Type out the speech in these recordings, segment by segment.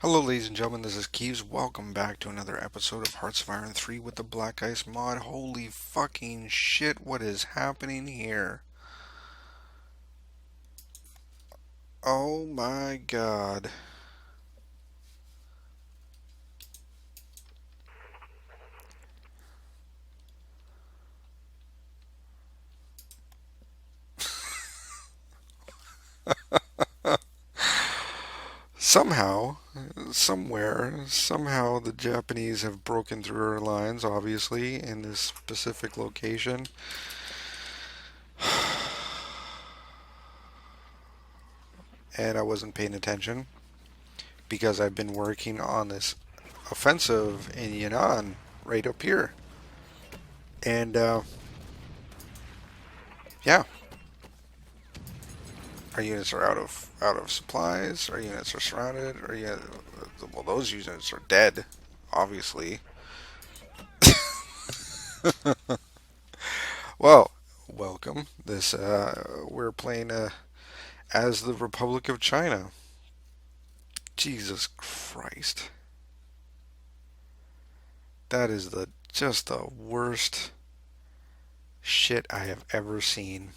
Hello ladies and gentlemen, this is Keeves. Welcome back to another episode of Hearts of Iron 3 with the BlackICE mod. Holy fucking shit, what is happening here? Oh my god. Somehow, somehow the Japanese have broken through our lines, obviously, in this specific location. And I wasn't paying attention because I've been working on this offensive in Yan'an right up here. And, yeah, our units are out of supplies. Our units are surrounded. Well, those units are dead, obviously. Well, welcome. This we're playing as the Republic of China. Jesus Christ, that is the just the worst shit I have ever seen.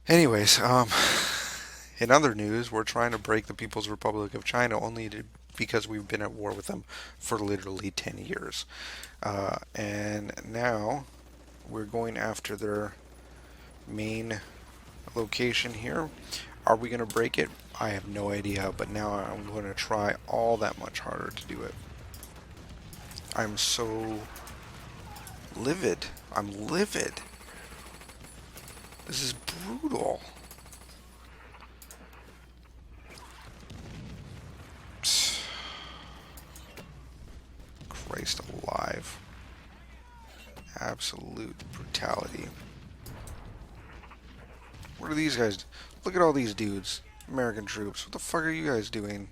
Anyways, in other news, we're trying to break the People's Republic of China because we've been at war with them for literally 10 years. And now we're going after their main location here. Are we going to break it? I have no idea, but now I'm going to try all that much harder to do it. I'm so livid. I'm livid. This is brutal. Christ alive. Absolute brutality. What are these guys? Look at all these dudes. American troops. What the fuck are you guys doing?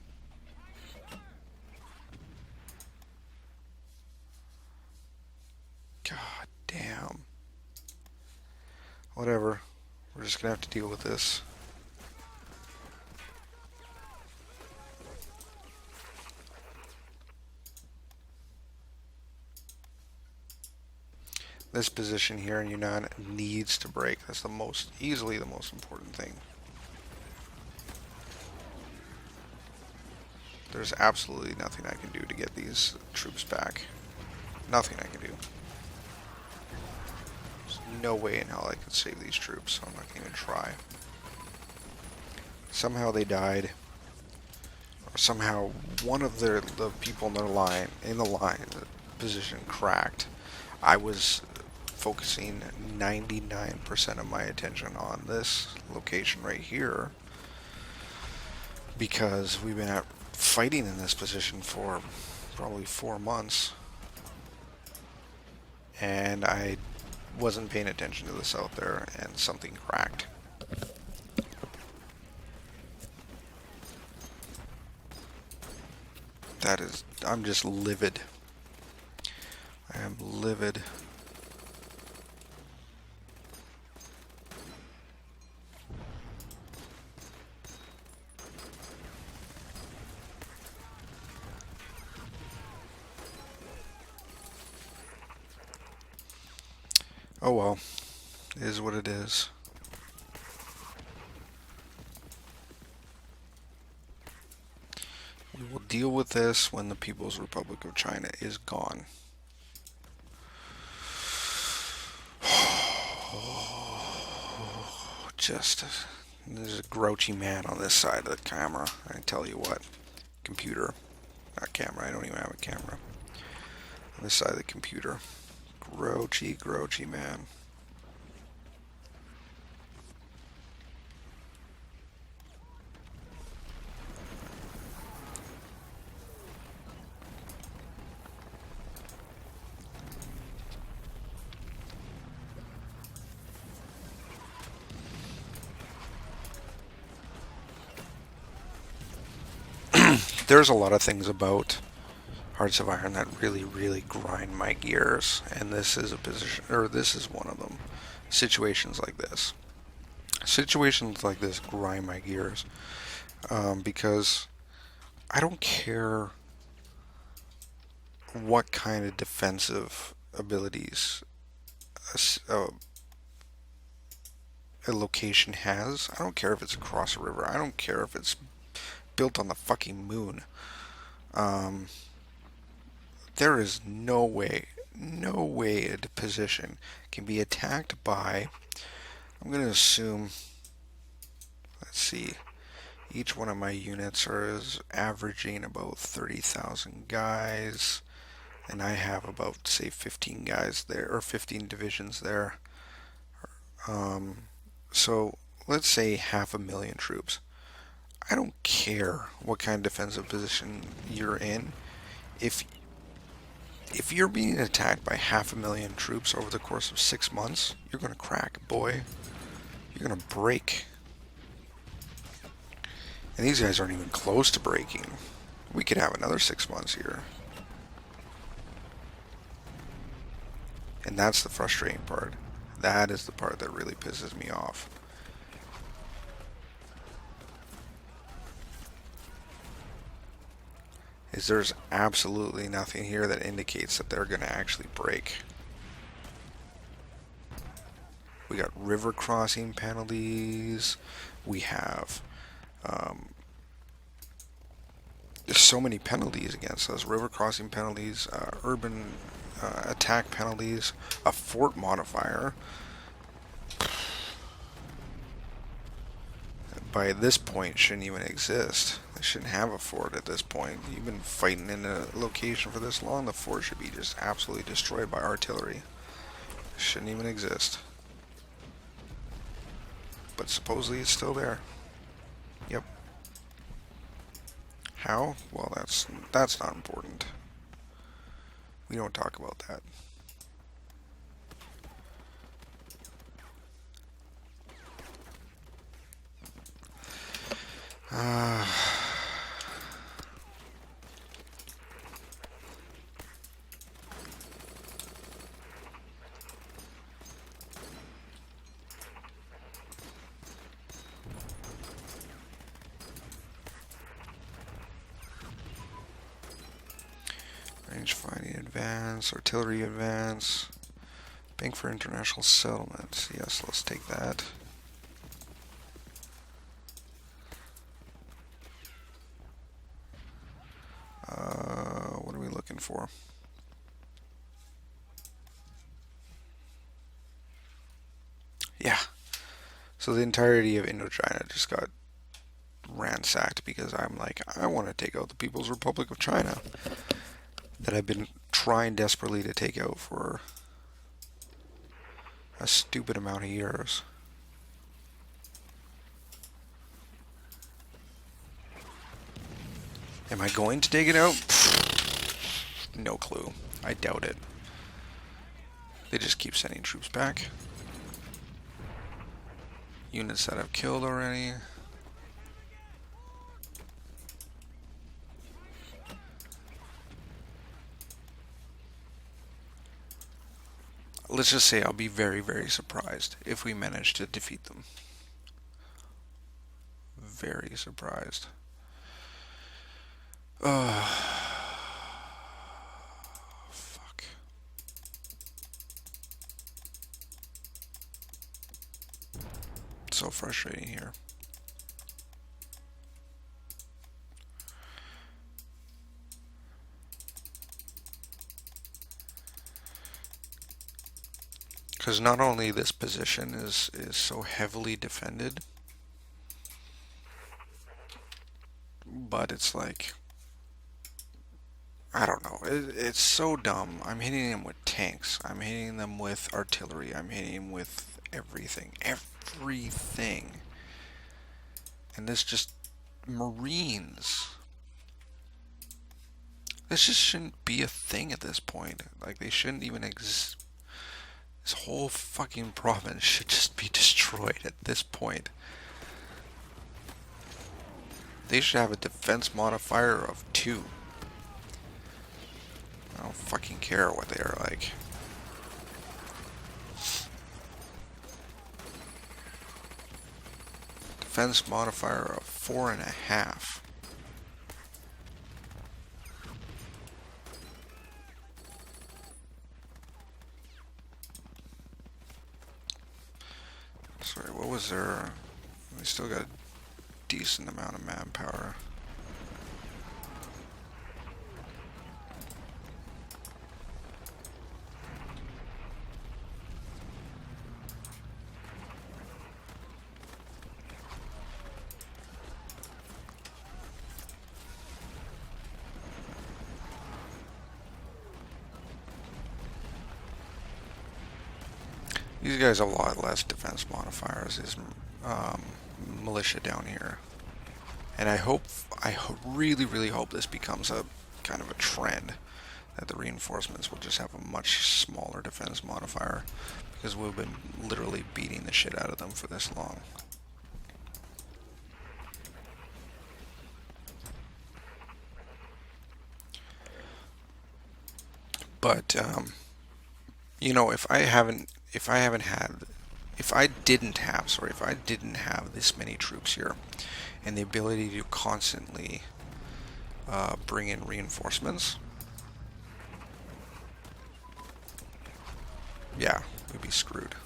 God damn. Whatever. We're just gonna have to deal with this. This position here in Yunnan needs to break. That's easily the most important thing. There's absolutely nothing I can do to get these troops back. Nothing I can do. There's no way in hell I can save these troops, so I'm not going to even try. Somehow they died. Or somehow one of the people in the line, the position cracked. I was focusing 99% of my attention on this location right here because we've been fighting in this position for probably 4 months, and I wasn't paying attention to this out there, and something cracked. I'm just livid. I am livid. Oh well, it is what it is. We will deal with this when the People's Republic of China is gone. Just, there's a grouchy man on this side of the camera. I tell you what, computer, not camera. I don't even have a camera. On this side of the computer, grouchy man. There's a lot of things about Hearts of Iron that really grind my gears, and this is this is one of them. Situations like this grind my gears because I don't care what kind of defensive abilities a location has. I don't care if it's across a river. I don't care if it's built on the fucking moon. Um, there is no way a position can be attacked by, I'm going to assume, let's see, each one of my units is averaging about 30,000 guys, and I have about, say, 15 guys there, or 15 divisions there. Um, so let's say 500,000 troops. I don't care what kind of defensive position you're in. If if you're being attacked by 500,000 troops over the course of 6 months, you're gonna crack, boy. You're gonna break. And these guys aren't even close to breaking. We could have another 6 months here. And that's the frustrating part. That is the part that really pisses me off. Is there's absolutely nothing here that indicates that they're going to actually break. We got river crossing penalties. We have there's so many penalties against us. River crossing penalties, urban attack penalties, a fort modifier. By this point, shouldn't even exist. They shouldn't have a fort at this point. You've been fighting in a location for this long, the fort should be just absolutely destroyed by artillery. It shouldn't even exist. But supposedly it's still there. Yep. How? Well, that's not important. We don't talk about that. Range finding advance, artillery advance, bank for international settlements. Yes, let's take that. What are we looking for? Yeah. So the entirety of Indochina just got ransacked because I'm like, I want to take out the People's Republic of China that I've been trying desperately to take out for a stupid amount of years. Am I going to take it out? No clue. I doubt it. They just keep sending troops back. Units that I've killed already. Let's just say I'll be very, very surprised if we manage to defeat them. Very surprised. Fuck. It's so frustrating here. Because not only this position is so heavily defended, but it's like, I don't know, it's so dumb. I'm hitting them with tanks, I'm hitting them with artillery, I'm hitting them with everything. And this just, Marines, this just shouldn't be a thing at this point. Like, they shouldn't even exist. This whole fucking province should just be destroyed at this point. They should have a defense modifier of 2. I don't fucking care what they are like. Defense modifier of 4.5. Sorry, what was their... We still got a decent amount of manpower. These guys have a lot less defense modifiers. Is militia down here, and I really, really hope this becomes a kind of a trend, that the reinforcements will just have a much smaller defense modifier, because we've been literally beating the shit out of them for this long. But you know, if I didn't have this many troops here, and the ability to constantly bring in reinforcements, yeah, we'd be screwed.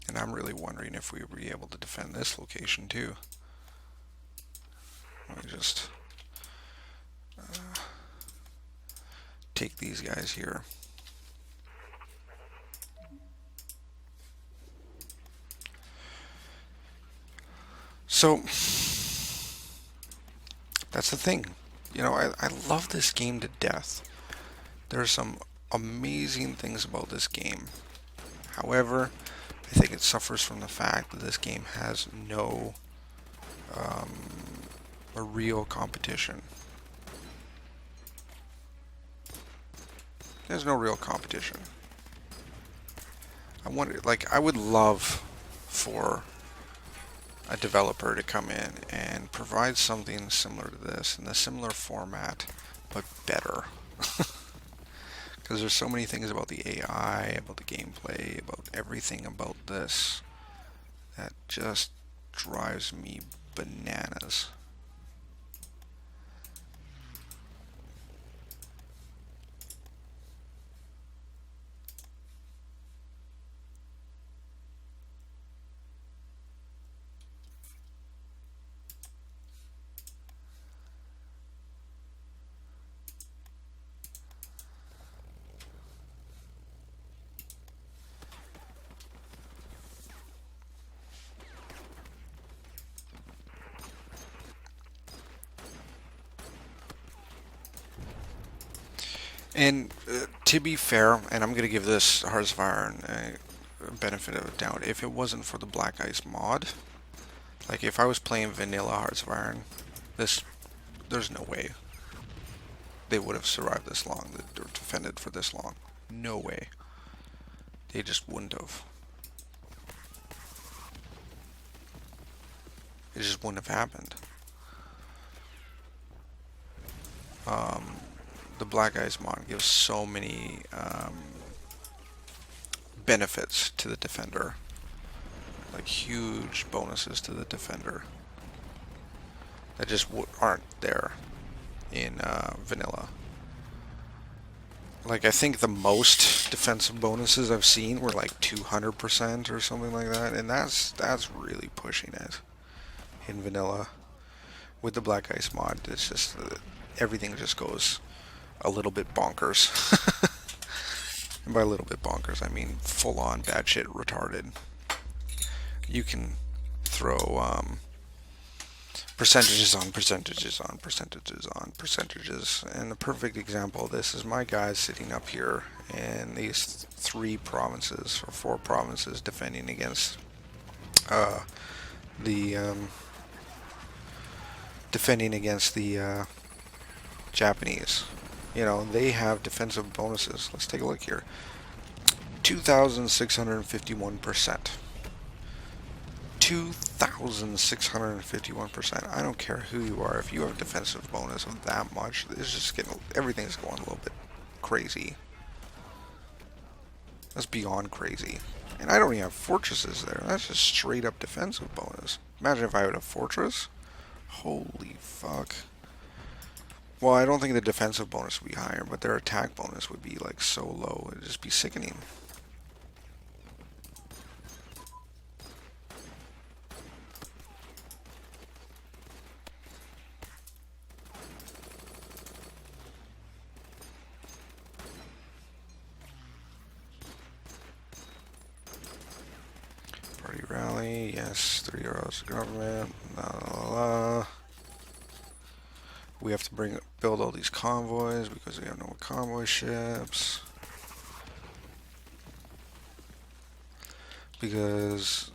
And I'm really wondering if we would be able to defend this location too. Let me just take these guys here. So that's the thing. You know, I love this game to death. There are some amazing things about this game. However, I think it suffers from the fact that this game has no a real competition. There's no real competition. I wonder, like, I would love for a developer to come in and provide something similar to this in a similar format, but better. Because there's so many things about the AI, about the gameplay, about everything about this that just drives me bananas. And to be fair, and I'm going to give this Hearts of Iron a benefit of the doubt, if it wasn't for the BlackICE mod, like if I was playing vanilla Hearts of Iron, there's no way they would have survived this long, or defended for this long. No way. They just wouldn't have. It just wouldn't have happened. The BlackICE mod gives so many benefits to the defender, like huge bonuses to the defender that just aren't there in vanilla. Like, I think the most defensive bonuses I've seen were like 200% or something like that, and that's really pushing it in vanilla. With the BlackICE mod, it's just everything just goes a little bit bonkers. And by a little bit bonkers, I mean full on bad shit retarded. You can throw percentages on percentages on percentages on percentages, and the perfect example of this is my guys sitting up here in these 3 provinces or 4 provinces defending against the Japanese. You know, they have defensive bonuses. Let's take a look here. 2,651%. 2,651%. I don't care who you are. If you have a defensive bonus of that much, it's just getting, everything's going a little bit crazy. That's beyond crazy. And I don't even have fortresses there. That's just straight up defensive bonus. Imagine if I had a fortress. Holy fuck. Well, I don't think the defensive bonus would be higher, but their attack bonus would be like so low. It'd just be sickening. Party rally, yes, 3 euros to government, la la la. We have to build all these convoys because we have no convoy ships. Because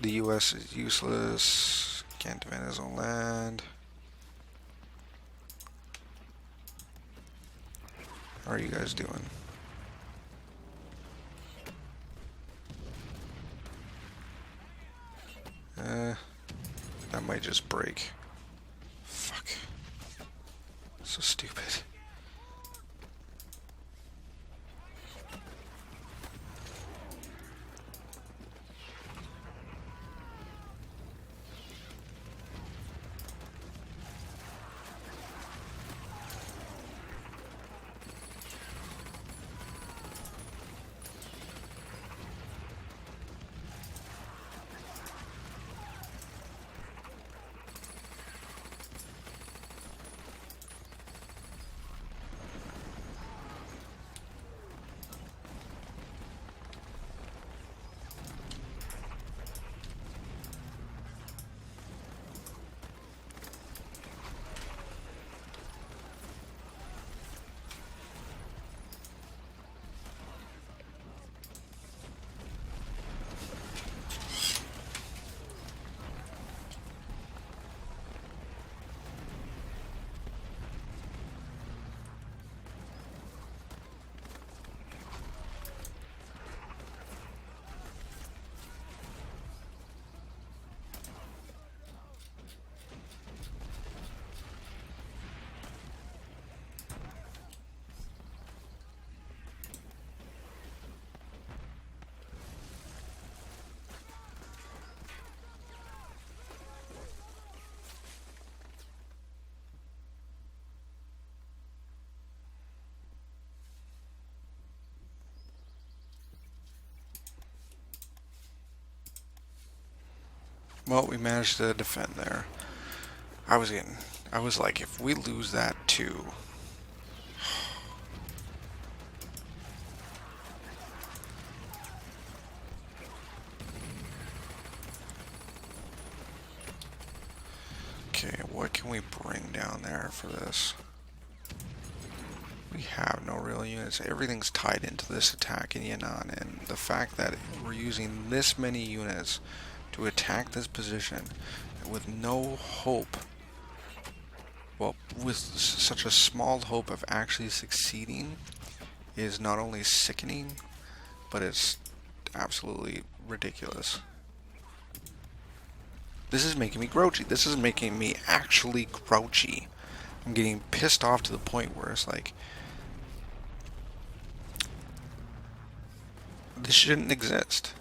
the US is useless, can't defend his own land. How are you guys doing? That might just break. Fuck. So stupid. Well, we managed to defend there. I was like, if we lose that too. Okay, what can we bring down there for this? We have no real units. Everything's tied into this attack in Yan'an, and the fact that we're using this many units to attack this position with no hope, well, with such a small hope of actually succeeding, is not only sickening, but it's absolutely ridiculous. This is making me grouchy. This is making me actually grouchy. I'm getting pissed off to the point where it's like, this shouldn't exist.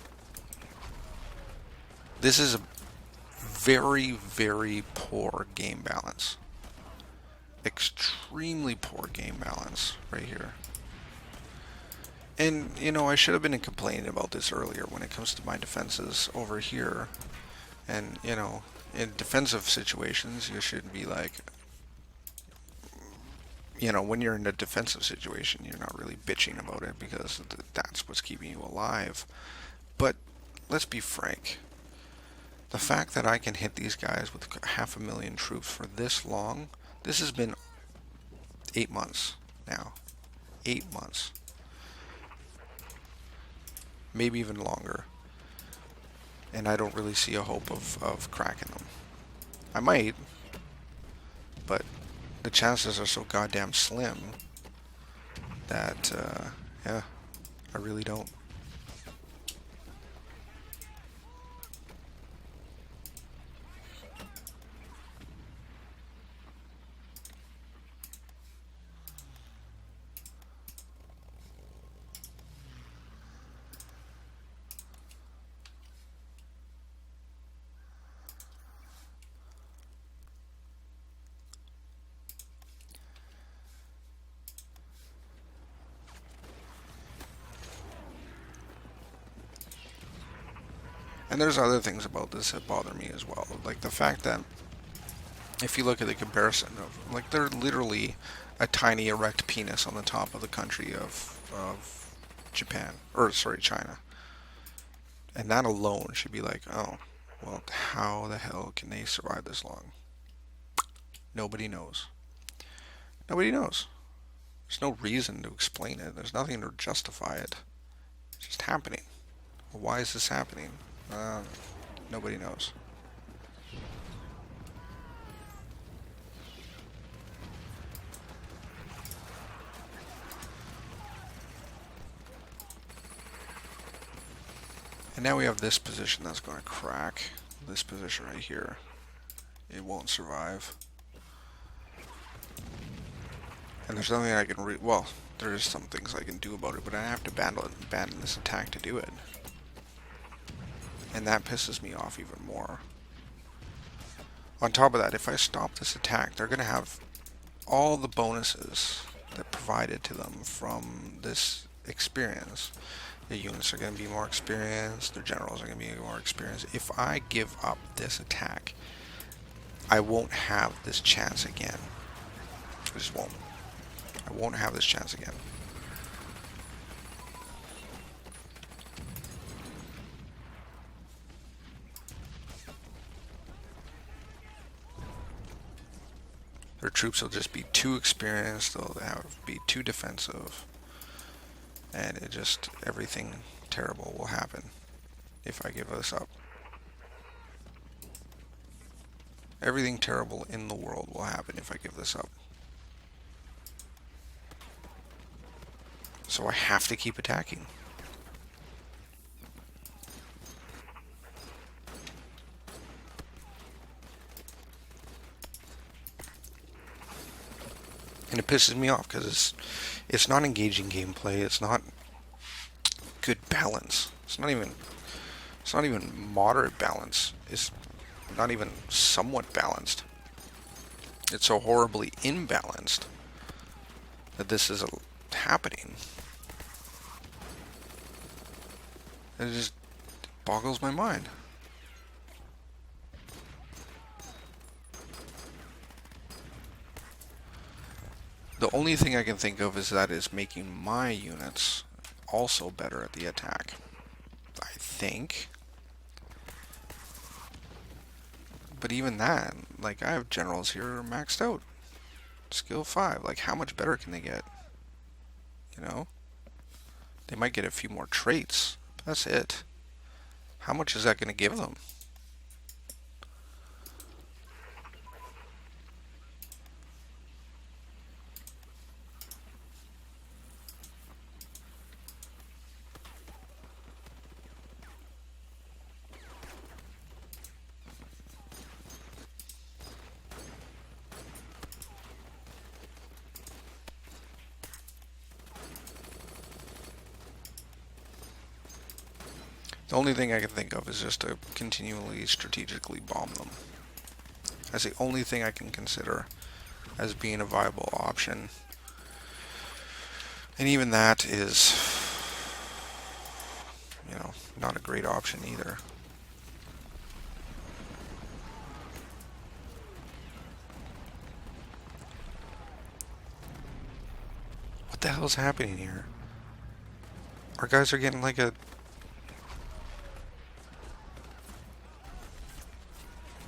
This is a very, very poor game balance. Extremely poor game balance right here. And, you know, I should have been complaining about this earlier when it comes to my defenses over here. And, you know, in defensive situations, you should be like, you know, when you're in a defensive situation, you're not really bitching about it because that's what's keeping you alive. But let's be frank. The fact that I can hit these guys with 500,000 troops for this long, this has been 8 months now. 8 months. Maybe even longer. And I don't really see a hope of cracking them. I might, but the chances are so goddamn slim that, yeah, I really don't. And there's other things about this that bother me as well. Like the fact that if you look at the comparison of, like, they're literally a tiny erect penis on the top of the country of Japan, or sorry, China. And that alone should be like, oh, well, how the hell can they survive this long? Nobody knows. Nobody knows. There's no reason to explain it. There's nothing to justify it. It's just happening. Well, why is this happening? Nobody knows. And now we have this position that's going to crack. This position right here. It won't survive. And there's nothing I can well, there's some things I can do about it, but I have to abandon this attack to do it. And that pisses me off even more. On top of that, if I stop this attack, they're going to have all the bonuses that provided to them from this experience. The units are going to be more experienced, their generals are going to be more experienced. If I give up this attack, I won't have this chance again. I just won't. I won't have this chance again. Their troops will just be too experienced, they'll be too defensive, and it just, everything terrible will happen if I give this up. Everything terrible in the world will happen if I give this up. So I have to keep attacking. And it pisses me off because it's not engaging gameplay. It's not good balance. It's not even moderate balance. It's not even somewhat balanced. It's so horribly imbalanced that this is happening. It just boggles my mind. The only thing I can think of is that it's making my units also better at the attack. I think. But even that, like, I have generals here maxed out. Skill 5. Like, how much better can they get? You know? They might get a few more traits. But that's it. How much is that going to give them? The only thing I can think of is just to continually strategically bomb them. That's the only thing I can consider as being a viable option. And even that is, you know, not a great option either. What the hell is happening here? Our guys are getting like a...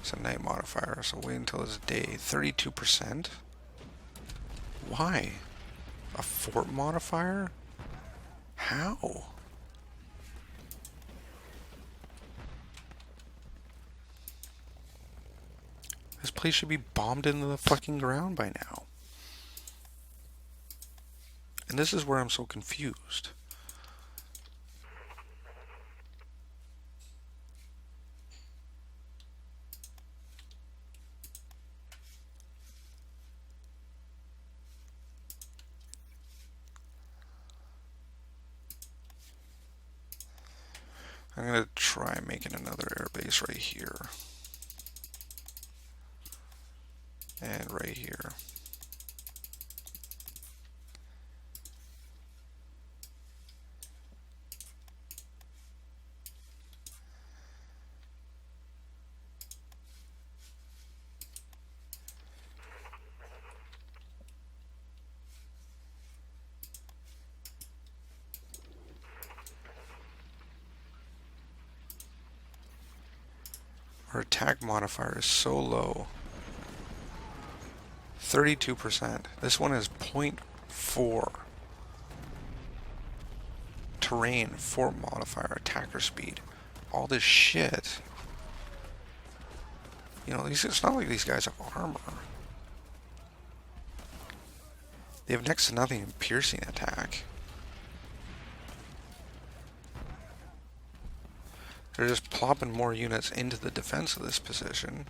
It's a night modifier, so wait until it's day. 32%? Why? A fort modifier? How? This place should be bombed into the fucking ground by now. And this is where I'm so confused. I'm going to try making another airbase right here. And right here. Her attack modifier is so low. 32%. This one is 0.4. Terrain, 4 modifier, attacker speed. All this shit. You know, it's not like these guys have armor. They have next to nothing in piercing attack. They're just plopping more units into the defense of this position.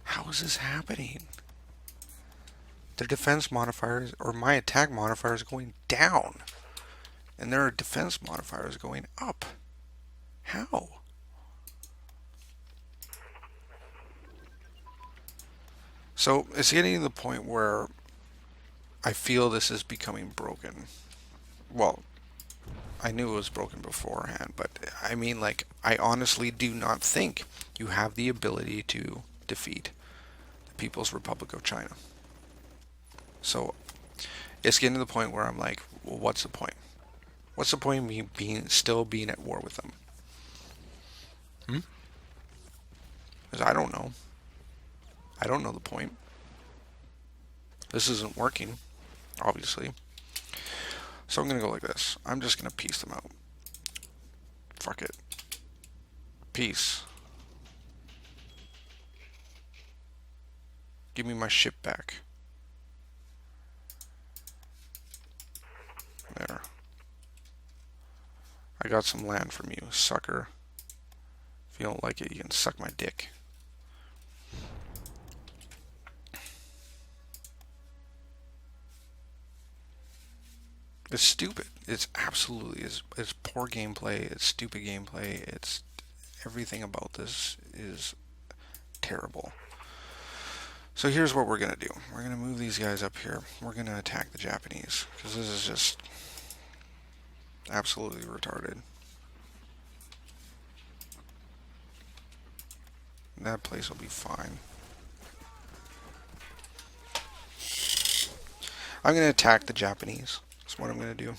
How is this happening? Their defense modifiers, or my attack modifier, is going down. And their defense modifier is going up. How? So it's getting to the point where I feel this is becoming broken. Well, I knew it was broken beforehand, but I mean, like, I honestly do not think you have the ability to defeat the People's Republic of China. So it's getting to the point where I'm like, well, what's the point? What's the point of me still being at war with them? Because I don't know. I don't know the point. This isn't working, obviously. So I'm going to go like this. I'm just going to piece them out. Fuck it. Peace. Give me my ship back. There. I got some land from you, sucker. If you don't like it, you can suck my dick. It's stupid. It's absolutely, it's poor gameplay, it's stupid gameplay, it's everything about this is terrible. So here's what we're going to do. We're going to move these guys up here. We're going to attack the Japanese, because this is just absolutely retarded. That place will be fine. I'm going to attack the Japanese. That's what I'm going to do.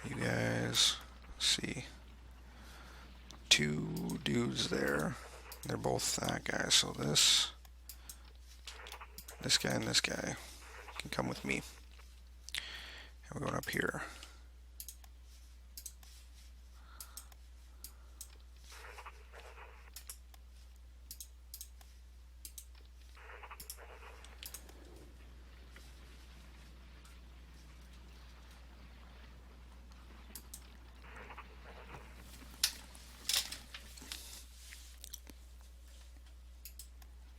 You guys see 2 dudes there. They're both that guy. So this guy and this guy can come with me. And we're going up here.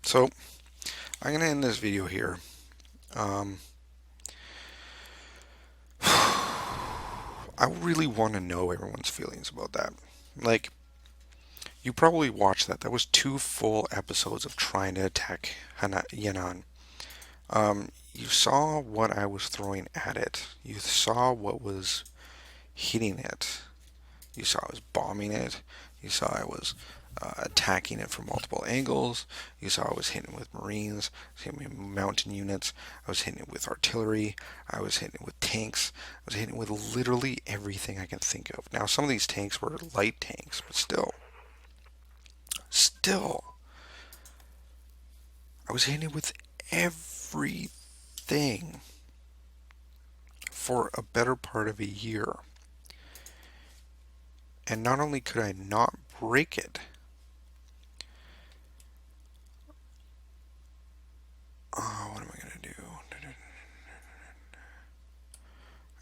So, I'm going to end this video here. I really want to know everyone's feelings about that. Like, you probably watched that. That was 2 full episodes of trying to attack Yan'an. You saw what I was throwing at it. You saw what was hitting it. You saw I was bombing it. You saw I was attacking it from multiple angles. You saw I was hitting it with Marines, I was hitting it with mountain units, I was hitting it with artillery, I was hitting it with tanks, I was hitting it with literally everything I can think of. Now, some of these tanks were light tanks, but still, I was hitting it with everything for a better part of a year. And not only could I not break it, what am I going to do?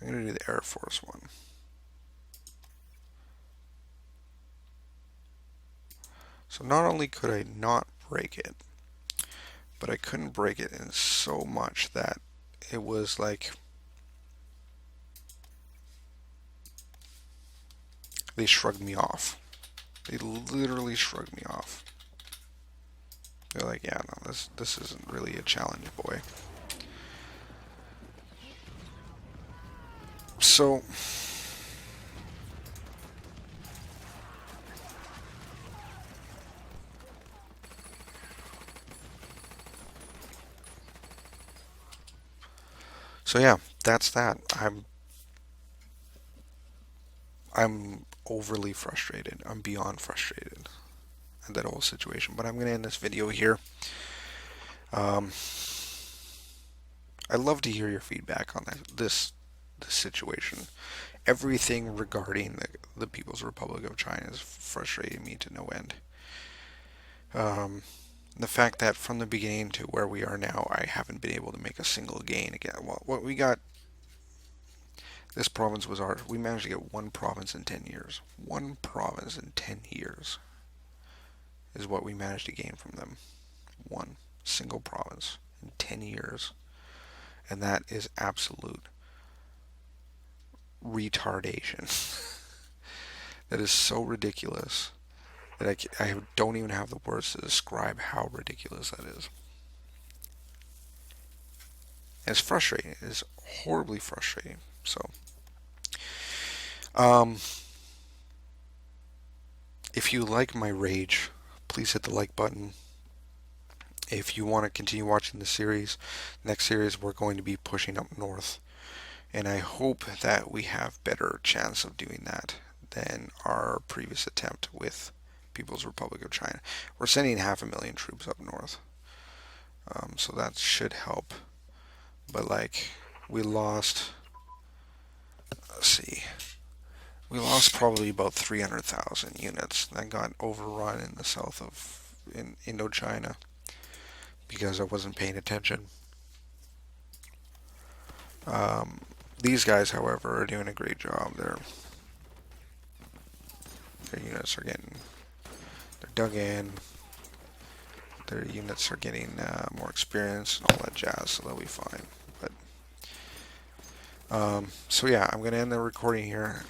I'm going to do the Air Force one. So not only could I not break it, but I couldn't break it in so much that it was like they shrugged me off. They literally shrugged me off. They're like, yeah, no, this isn't really a challenge, boy. So yeah, that's that. I'm overly frustrated. I'm beyond frustrated at that whole situation. But I'm going to end this video here. Um, I'd love to hear your feedback on this situation. Everything regarding the People's Republic of China is frustrating me to no end. Um, the fact that from the beginning to where we are now, I haven't been able to make a single gain again. Well, what we got, this province was ours. We managed to get one province in 10 years. One province in 10 years is what we managed to gain from them. One single province in 10 years. And that is absolute retardation. That is so ridiculous that I don't even have the words to describe how ridiculous that is. And it's frustrating. It is horribly frustrating. So, um, if you like my rage, please hit the like button. If you want to continue watching the series, next series we're going to be pushing up north. And I hope that we have better chance of doing that than our previous attempt with People's Republic of China. We're sending 500,000 troops up north. So that should help. But like, we lost, let's see, we lost probably about 300,000 units that got overrun in the south of in Indochina because I wasn't paying attention. These guys, however, are doing a great job. Their units are they're dug in. Their units are getting more experience and all that jazz, so they'll be fine. But so yeah, I'm gonna end the recording here.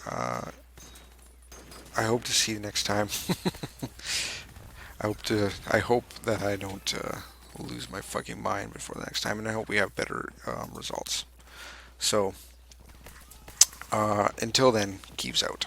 I hope to see you next time. I hope that I don't lose my fucking mind before the next time, and I hope we have better results. So until then, Keeves out.